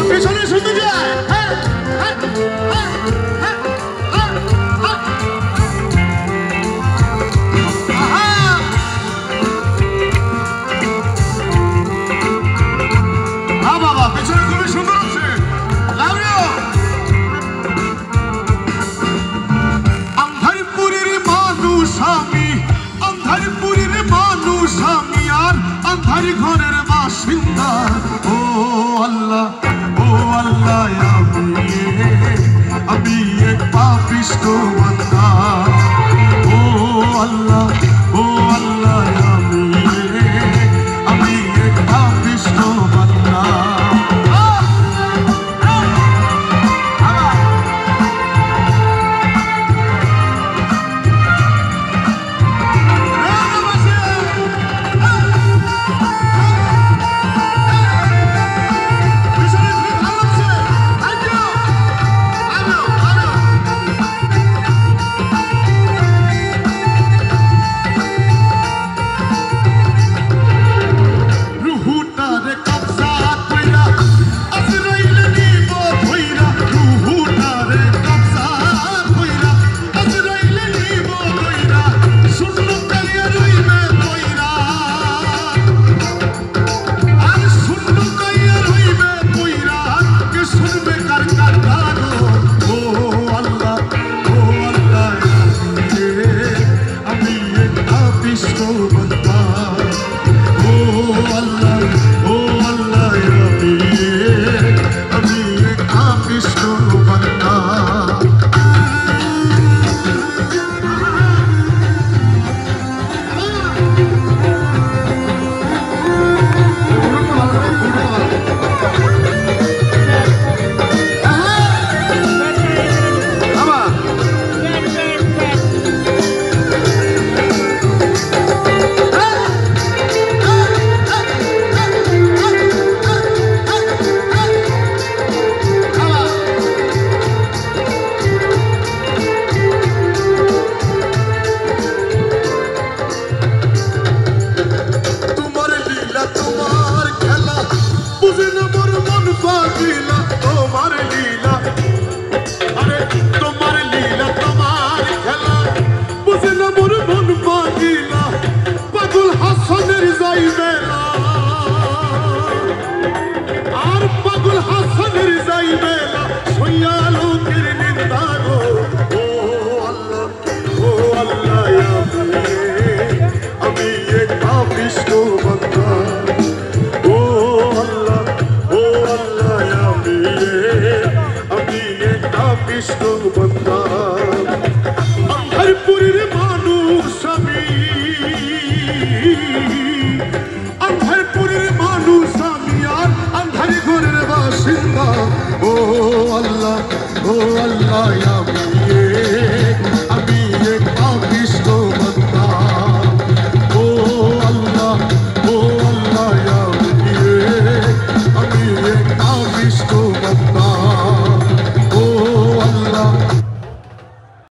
পেছনে শুনতে যায় বাবা, পেছনে খুবই সুন্দর আছে। আন্ধারপুরের মানুষ আমি, আন্ধারপুরের মানুষ আমি, আর আন্ধার ঘরের বাসিন্দা। ও আল্লাহ, ও আল্লাহ, আমি এক পাপিষ্ঠ বান্দা। ও আল্লাহ, ও আল্লাহ, আমি এক পাপিষ্ঠ বান্দা। আন্ধারপুরের মানুষ আমি, আন্ধারপুরের মানুষ আমি, আর আন্ধার ঘরের বাসিন্দা। ও আল্লাহ, ও আল্লাহ।